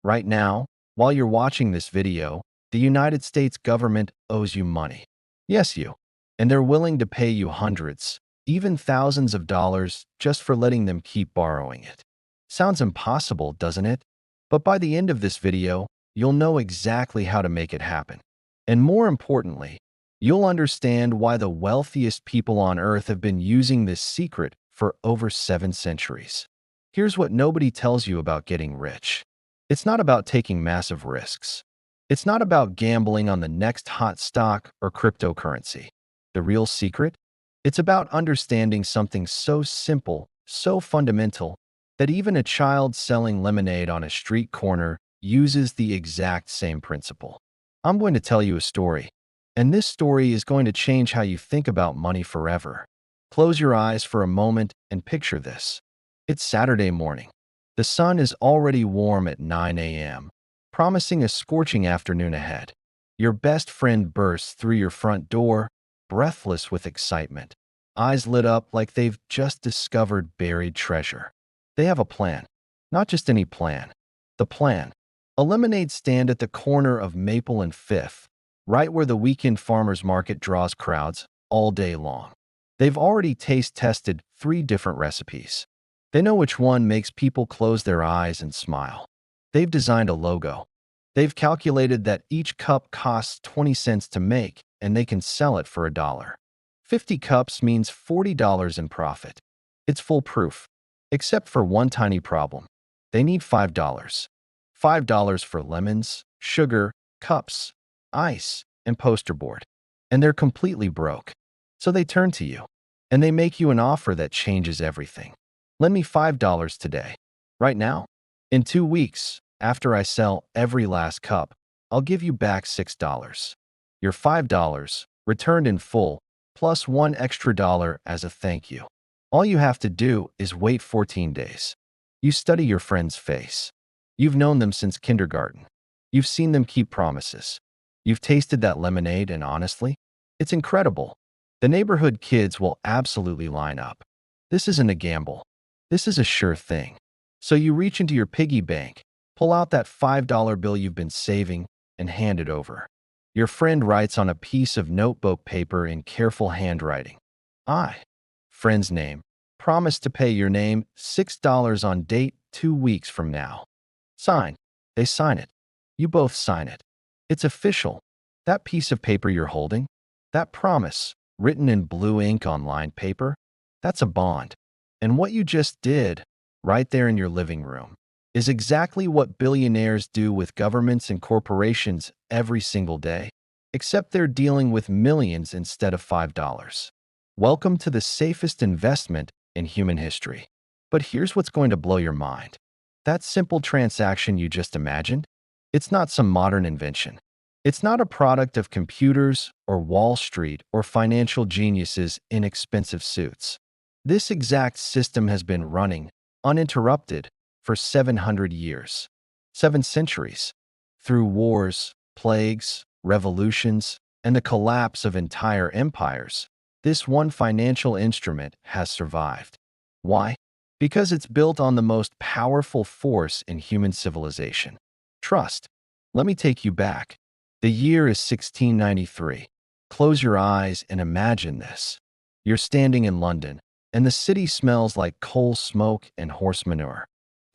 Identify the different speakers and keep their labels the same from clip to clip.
Speaker 1: Right now, while you're watching this video, the United States government owes you money. Yes, you. And they're willing to pay you hundreds, even thousands of dollars just for letting them keep borrowing it. Sounds impossible, doesn't it? But by the end of this video, you'll know exactly how to make it happen. And more importantly, you'll understand why the wealthiest people on Earth have been using this secret for over 7 centuries. Here's what nobody tells you about getting rich. It's not about taking massive risks. It's not about gambling on the next hot stock or cryptocurrency. The real secret? It's about understanding something so simple, so fundamental, that even a child selling lemonade on a street corner uses the exact same principle. I'm going to tell you a story, and this story is going to change how you think about money forever. Close your eyes for a moment and picture this. It's Saturday morning. The sun is already warm at 9 a.m., promising a scorching afternoon ahead. Your best friend bursts through your front door, breathless with excitement, eyes lit up like they've just discovered buried treasure. They have a plan. Not just any plan. The plan. A lemonade stand at the corner of Maple and Fifth, right where the weekend farmers market draws crowds all day long. They've already taste-tested 3 different recipes. They know which one makes people close their eyes and smile. They've designed a logo. They've calculated that each cup costs 20 cents to make, and they can sell it for $1. 50 cups means $40 in profit. It's foolproof, except for one tiny problem. They need $5. $5 for lemons, sugar, cups, ice, and poster board. And they're completely broke. So they turn to you, and they make you an offer that changes everything. Lend me $5 today, right now. In 2 weeks, after I sell every last cup, I'll give you back $6. Your $5, returned in full, plus $1 extra as a thank you. All you have to do is wait 14 days. You study your friend's face. You've known them since kindergarten. You've seen them keep promises. You've tasted that lemonade, and honestly, it's incredible. The neighborhood kids will absolutely line up. This isn't a gamble. This is a sure thing. So you reach into your piggy bank, pull out that $5 bill you've been saving, and hand it over. Your friend writes on a piece of notebook paper in careful handwriting. I, friend's name, promise to pay your name $6 on date 2 weeks from now. Sign. They sign it. You both sign it. It's official. That piece of paper you're holding, that promise, written in blue ink on lined paper, that's a bond. And what you just did, right there in your living room, is exactly what billionaires do with governments and corporations every single day, except they're dealing with millions instead of $5. Welcome to the safest investment in human history. But here's what's going to blow your mind. That simple transaction you just imagined, it's not some modern invention. It's not a product of computers or Wall Street or financial geniuses in expensive suits. This exact system has been running, uninterrupted, for 700 years, 7 centuries. Through wars, plagues, revolutions, and the collapse of entire empires, this one financial instrument has survived. Why? Because it's built on the most powerful force in human civilization: trust. Let me take you back. The year is 1693. Close your eyes and imagine this. You're standing in London, and the city smells like coal smoke and horse manure.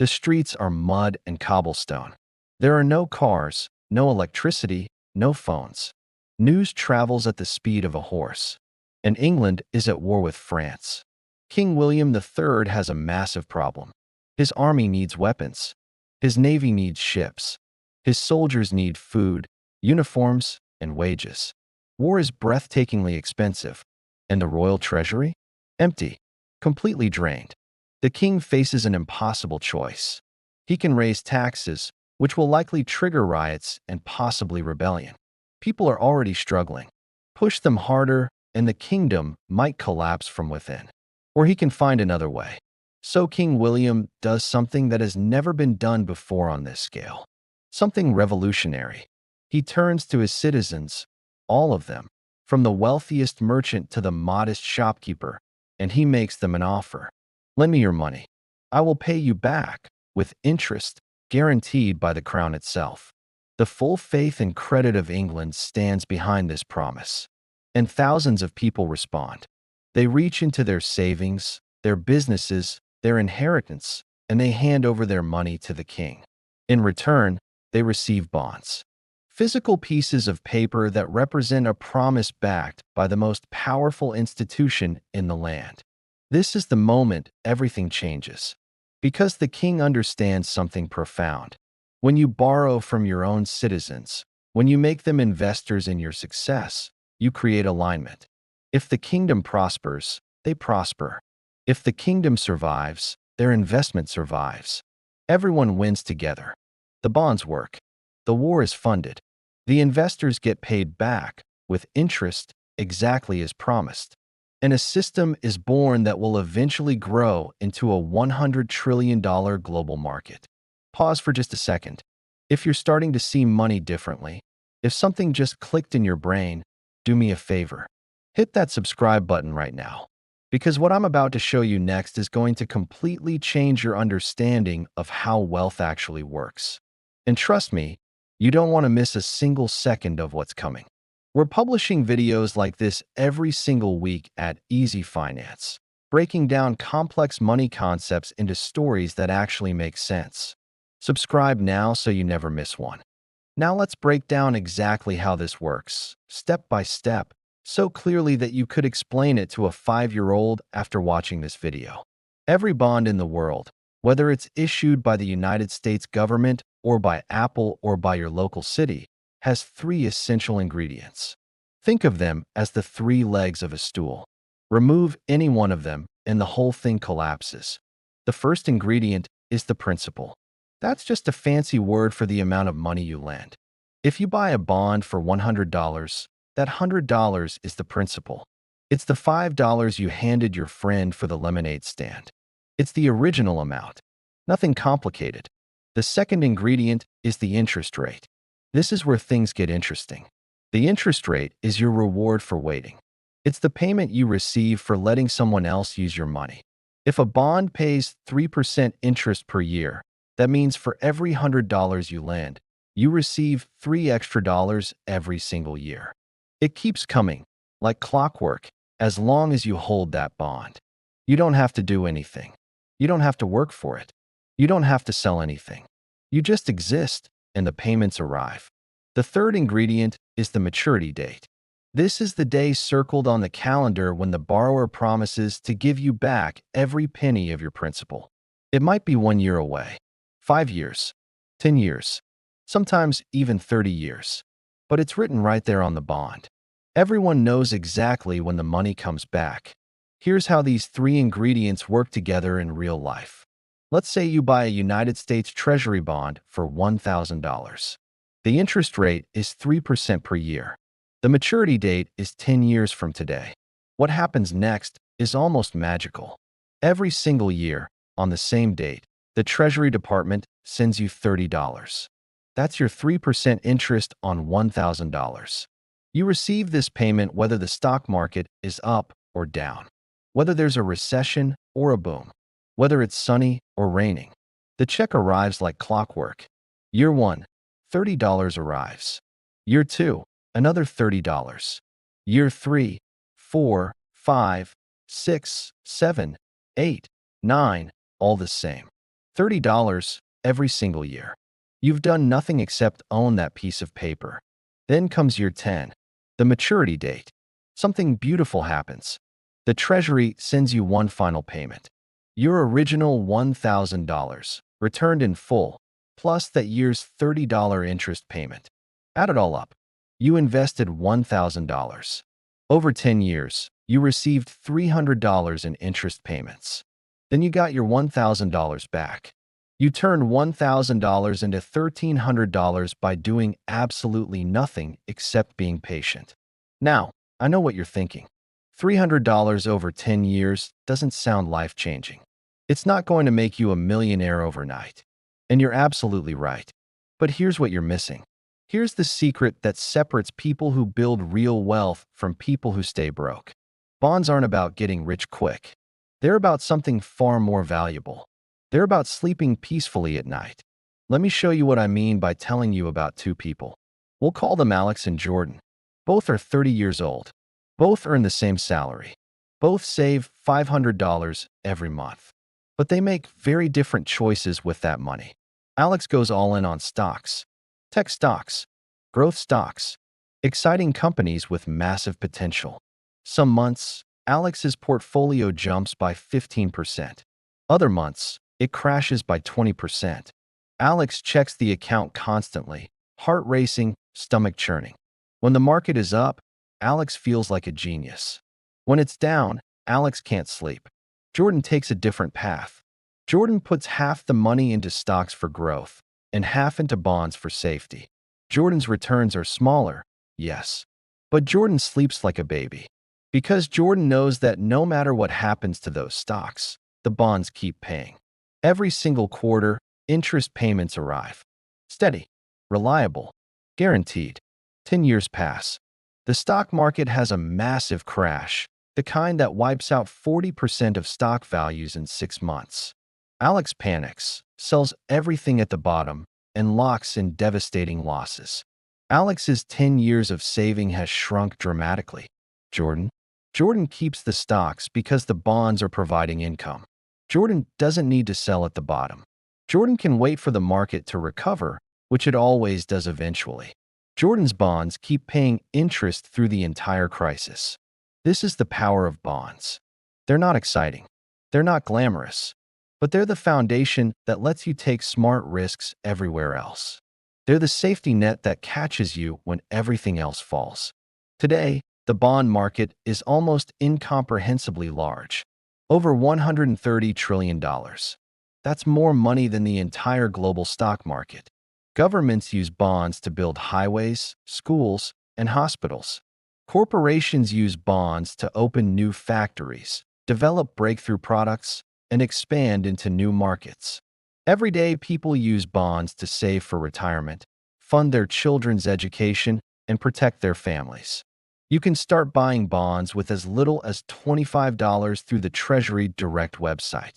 Speaker 1: The streets are mud and cobblestone. There are no cars, no electricity, no phones. News travels at the speed of a horse. And England is at war with France. King William III has a massive problem. His army needs weapons. His navy needs ships. His soldiers need food, uniforms, and wages. War is breathtakingly expensive. And the royal treasury? Empty. Completely drained. The king faces an impossible choice. He can raise taxes, which will likely trigger riots and possibly rebellion. People are already struggling. Push them harder, and the kingdom might collapse from within. Or he can find another way. So King William does something that has never been done before on this scale. Something revolutionary. He turns to his citizens, all of them, from the wealthiest merchant to the modest shopkeeper, and he makes them an offer. Lend me your money. I will pay you back, with interest, guaranteed by the crown itself. The full faith and credit of England stands behind this promise. And thousands of people respond. They reach into their savings, their businesses, their inheritance, and they hand over their money to the king. In return, they receive bonds. Physical pieces of paper that represent a promise backed by the most powerful institution in the land. This is the moment everything changes. Because the king understands something profound. When you borrow from your own citizens, when you make them investors in your success, you create alignment. If the kingdom prospers, they prosper. If the kingdom survives, their investment survives. Everyone wins together. The bonds work. The war is funded. The investors get paid back with interest exactly as promised. And a system is born that will eventually grow into a $100 trillion global market. Pause for just a second. If you're starting to see money differently, if something just clicked in your brain, do me a favor. Hit that subscribe button right now. Because what I'm about to show you next is going to completely change your understanding of how wealth actually works. And trust me, you don't want to miss a single second of what's coming. We're publishing videos like this every single week at Easy Finance, breaking down complex money concepts into stories that actually make sense. Subscribe now so you never miss one. Now let's break down exactly how this works, step by step, so clearly that you could explain it to a 5-year-old after watching this video. Every bond in the world, whether it's issued by the United States government or by Apple or by your local city, has 3 essential ingredients. Think of them as the 3 legs of a stool. Remove any one of them and the whole thing collapses. The first ingredient is the principal. That's just a fancy word for the amount of money you lend. If you buy a bond for $100, that $100 is the principal. It's the $5 you handed your friend for the lemonade stand. It's the original amount. Nothing complicated. The second ingredient is the interest rate. This is where things get interesting. The interest rate is your reward for waiting. It's the payment you receive for letting someone else use your money. If a bond pays 3% interest per year, that means for every $100 you lend, you receive $3 extra every single year. It keeps coming, like clockwork, as long as you hold that bond. You don't have to do anything. You don't have to work for it. You don't have to sell anything. You just exist, and the payments arrive. The third ingredient is the maturity date. This is the day circled on the calendar when the borrower promises to give you back every penny of your principal. It might be 1 year away, 5 years, 10 years, sometimes even 30 years. But it's written right there on the bond. Everyone knows exactly when the money comes back. Here's how these 3 ingredients work together in real life. Let's say you buy a United States Treasury bond for $1,000. The interest rate is 3% per year. The maturity date is 10 years from today. What happens next is almost magical. Every single year, on the same date, the Treasury Department sends you $30. That's your 3% interest on $1,000. You receive this payment whether the stock market is up or down, whether there's a recession or a boom, whether it's sunny or raining. The check arrives like clockwork. Year 1, $30 arrives. Year 2, another $30. Year 3, 4, 5, 6, 7, 8, 9, all the same. $30 every single year. You've done nothing except own that piece of paper. Then comes year 10, the maturity date. Something beautiful happens. The Treasury sends you one final payment. Your original $1,000, returned in full, plus that year's $30 interest payment. Add it all up. You invested $1,000. Over 10 years, you received $300 in interest payments. Then you got your $1,000 back. You turned $1,000 into $1,300 by doing absolutely nothing except being patient. Now, I know what you're thinking. $300 over 10 years doesn't sound life-changing. It's not going to make you a millionaire overnight. And you're absolutely right. But here's what you're missing. Here's the secret that separates people who build real wealth from people who stay broke. Bonds aren't about getting rich quick. They're about something far more valuable. They're about sleeping peacefully at night. Let me show you what I mean by telling you about two people. We'll call them Alex and Jordan. Both are 30 years old. Both earn the same salary. Both save $500 every month. But they make very different choices with that money. Alex goes all in on stocks, tech stocks, growth stocks, exciting companies with massive potential. Some months, Alex's portfolio jumps by 15%. Other months, it crashes by 20%. Alex checks the account constantly, heart racing, stomach churning. When the market is up, Alex feels like a genius. When it's down, Alex can't sleep. Jordan takes a different path. Jordan puts half the money into stocks for growth and half into bonds for safety. Jordan's returns are smaller, yes, but Jordan sleeps like a baby. Because Jordan knows that no matter what happens to those stocks, the bonds keep paying. Every single quarter, interest payments arrive. Steady, reliable, guaranteed. 10 years pass. The stock market has a massive crash, the kind that wipes out 40% of stock values in 6 months. Alex panics, sells everything at the bottom, and locks in devastating losses. Alex's 10 years of saving has shrunk dramatically. Jordan? Jordan keeps the stocks because the bonds are providing income. Jordan doesn't need to sell at the bottom. Jordan can wait for the market to recover, which it always does eventually. Jordan's bonds keep paying interest through the entire crisis. This is the power of bonds. They're not exciting. They're not glamorous. But they're the foundation that lets you take smart risks everywhere else. They're the safety net that catches you when everything else falls. Today, the bond market is almost incomprehensibly large. Over $130 trillion. That's more money than the entire global stock market. Governments use bonds to build highways, schools, and hospitals. Corporations use bonds to open new factories, develop breakthrough products, and expand into new markets. Every day, people use bonds to save for retirement, fund their children's education, and protect their families. You can start buying bonds with as little as $25 through the Treasury Direct website.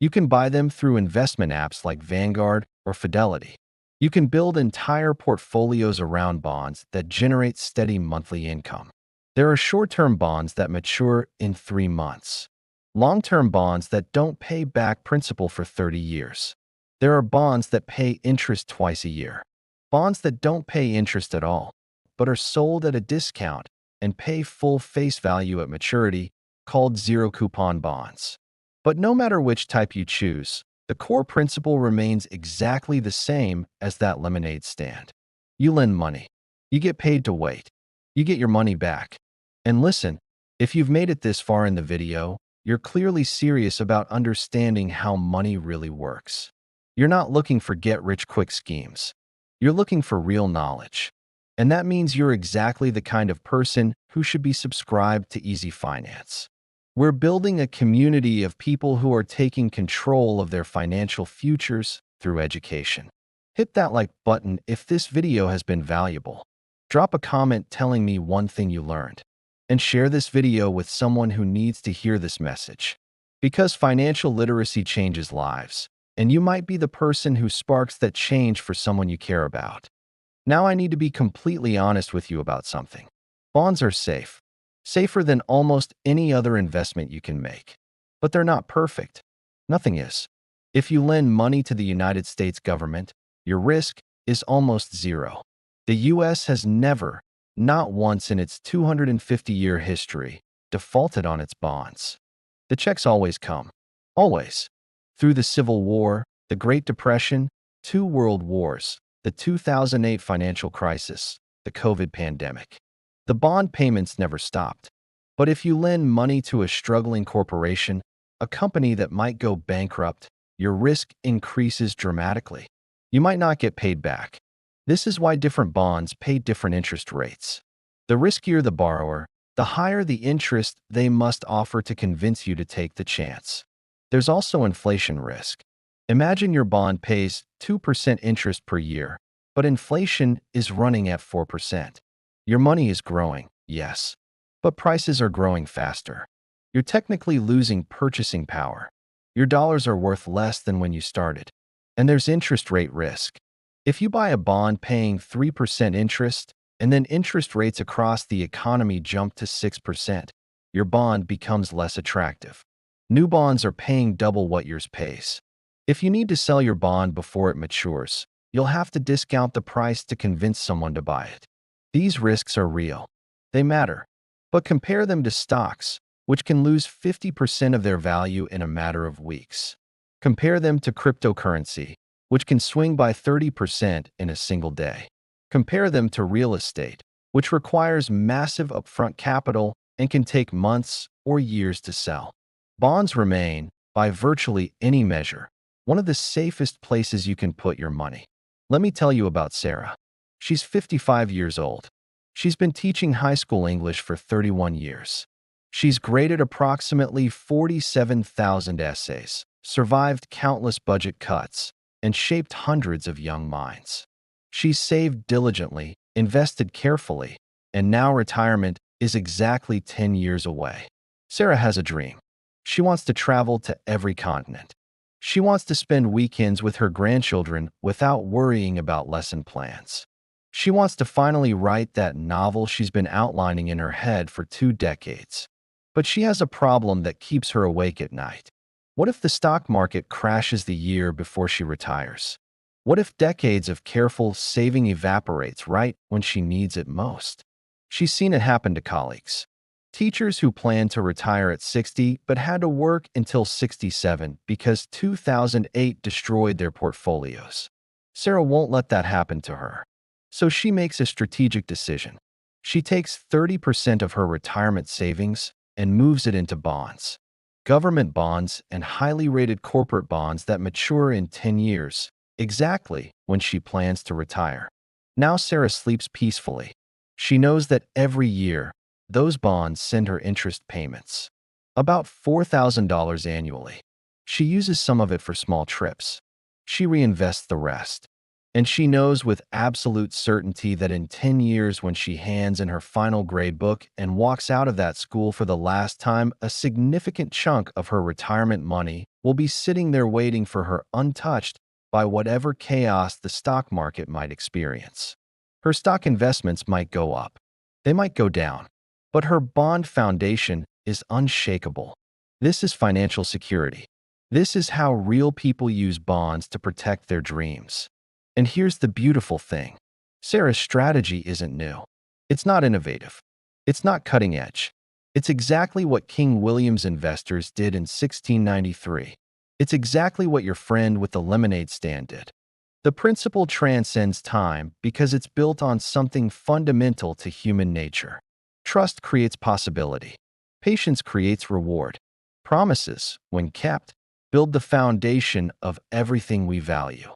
Speaker 1: You can buy them through investment apps like Vanguard or Fidelity. You can build entire portfolios around bonds that generate steady monthly income. There are short-term bonds that mature in 3 months. Long-term bonds that don't pay back principal for 30 years. There are bonds that pay interest twice a year. Bonds that don't pay interest at all, but are sold at a discount and pay full face value at maturity, called zero-coupon bonds. But no matter which type you choose, the core principle remains exactly the same as that lemonade stand. You lend money. You get paid to wait. You get your money back. And listen, if you've made it this far in the video, you're clearly serious about understanding how money really works. You're not looking for get-rich-quick schemes. You're looking for real knowledge. And that means you're exactly the kind of person who should be subscribed to Easy Finance. We're building a community of people who are taking control of their financial futures through education. Hit that like button if this video has been valuable. Drop a comment telling me one thing you learned. And share this video with someone who needs to hear this message. Because financial literacy changes lives, and you might be the person who sparks that change for someone you care about. Now I need to be completely honest with you about something. Bonds are safe. Safer than almost any other investment you can make. But they're not perfect. Nothing is. If you lend money to the United States government, your risk is almost zero. The U.S. has never, not once in its 250-year history, defaulted on its bonds. The checks always come. Always. Through the Civil War, the Great Depression, 2 world wars, the 2008 financial crisis, the COVID pandemic. The bond payments never stopped. But if you lend money to a struggling corporation, a company that might go bankrupt, your risk increases dramatically. You might not get paid back. This is why different bonds pay different interest rates. The riskier the borrower, the higher the interest they must offer to convince you to take the chance. There's also inflation risk. Imagine your bond pays 2% interest per year, but inflation is running at 4%. Your money is growing, yes, but prices are growing faster. You're technically losing purchasing power. Your dollars are worth less than when you started. And there's interest rate risk. If you buy a bond paying 3% interest, and then interest rates across the economy jump to 6%, your bond becomes less attractive. New bonds are paying double what yours pays. If you need to sell your bond before it matures, you'll have to discount the price to convince someone to buy it. These risks are real. They matter. But compare them to stocks, which can lose 50% of their value in a matter of weeks. Compare them to cryptocurrency, which can swing by 30% in a single day. Compare them to real estate, which requires massive upfront capital and can take months or years to sell. Bonds remain, by virtually any measure, one of the safest places you can put your money. Let me tell you about Sarah. She's 55 years old. She's been teaching high school English for 31 years. She's graded approximately 47,000 essays, survived countless budget cuts, and shaped hundreds of young minds. She's saved diligently, invested carefully, and now retirement is exactly 10 years away. Sarah has a dream. She wants to travel to every continent. She wants to spend weekends with her grandchildren without worrying about lesson plans. She wants to finally write that novel she's been outlining in her head for 2 decades. But she has a problem that keeps her awake at night. What if the stock market crashes the year before she retires? What if decades of careful saving evaporates right when she needs it most? She's seen it happen to colleagues. Teachers who planned to retire at 60 but had to work until 67 because 2008 destroyed their portfolios. Sarah won't let that happen to her. So she makes a strategic decision. She takes 30% of her retirement savings and moves it into bonds. Government bonds and highly rated corporate bonds that mature in 10 years, exactly when she plans to retire. Now Sarah sleeps peacefully. She knows that every year, those bonds send her interest payments, about $4,000 annually. She uses some of it for small trips. She reinvests the rest. And she knows with absolute certainty that in 10 years, when she hands in her final grade book and walks out of that school for the last time, a significant chunk of her retirement money will be sitting there waiting for her, untouched by whatever chaos the stock market might experience. Her stock investments might go up. They might go down. But her bond foundation is unshakable. This is financial security. This is how real people use bonds to protect their dreams. And here's the beautiful thing. Sarah's strategy isn't new. It's not innovative. It's not cutting edge. It's exactly what King William's investors did in 1693. It's exactly what your friend with the lemonade stand did. The principle transcends time because it's built on something fundamental to human nature. Trust creates possibility. Patience creates reward. Promises, when kept, build the foundation of everything we value.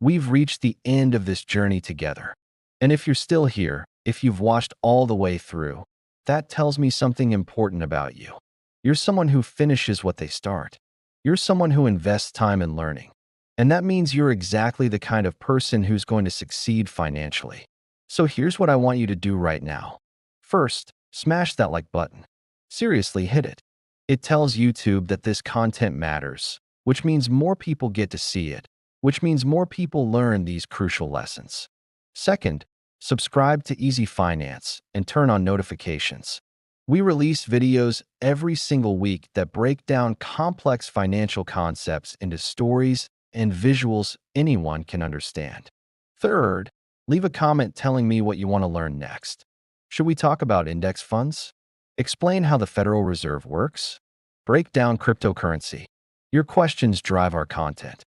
Speaker 1: We've reached the end of this journey together. And if you're still here, if you've watched all the way through, that tells me something important about you. You're someone who finishes what they start. You're someone who invests time in learning. And that means you're exactly the kind of person who's going to succeed financially. So here's what I want you to do right now. First, smash that like button. Seriously, hit it. It tells YouTube that this content matters, which means more people get to see it, which means more people learn these crucial lessons. Second, subscribe to Easy Finance and turn on notifications. We release videos every single week that break down complex financial concepts into stories and visuals anyone can understand. Third, leave a comment telling me what you want to learn next. Should we talk about index funds? Explain how the Federal Reserve works? Break down cryptocurrency? Your questions drive our content.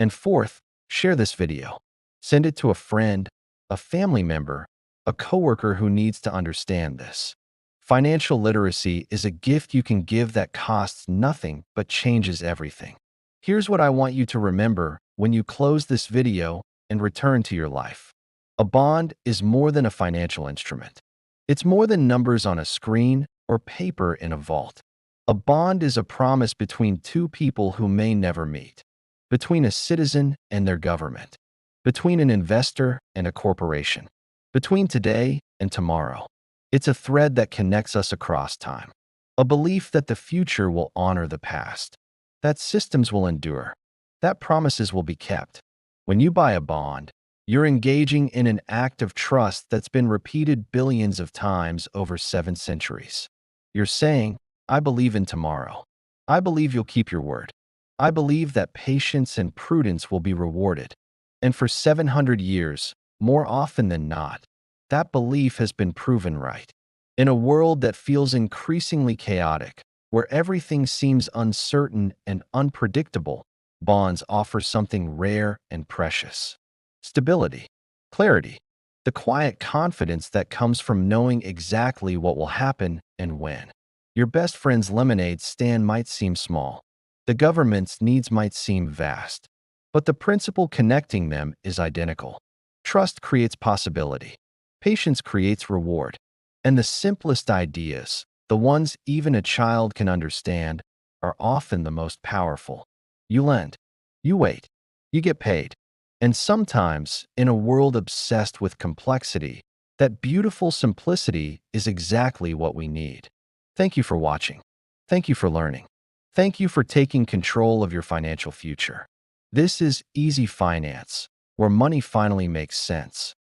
Speaker 1: And fourth, share this video. Send it to a friend, a family member, a coworker who needs to understand this. Financial literacy is a gift you can give that costs nothing but changes everything. Here's what I want you to remember when you close this video and return to your life. A bond is more than a financial instrument. It's more than numbers on a screen or paper in a vault. A bond is a promise between two people who may never meet, between a citizen and their government, between an investor and a corporation, between today and tomorrow. It's a thread that connects us across time, a belief that the future will honor the past, that systems will endure, that promises will be kept. When you buy a bond, you're engaging in an act of trust that's been repeated billions of times over 7 centuries. You're saying, I believe in tomorrow. I believe you'll keep your word. I believe that patience and prudence will be rewarded. And for 700 years, more often than not, that belief has been proven right. In a world that feels increasingly chaotic, where everything seems uncertain and unpredictable, bonds offer something rare and precious: stability, clarity, the quiet confidence that comes from knowing exactly what will happen and when. Your best friend's lemonade stand might seem small. The government's needs might seem vast. But the principle connecting them is identical. Trust creates possibility. Patience creates reward. And the simplest ideas, the ones even a child can understand, are often the most powerful. You lend. You wait. You get paid. And sometimes, in a world obsessed with complexity, that beautiful simplicity is exactly what we need. Thank you for watching. Thank you for learning. Thank you for taking control of your financial future. This is Easy Finance, where money finally makes sense.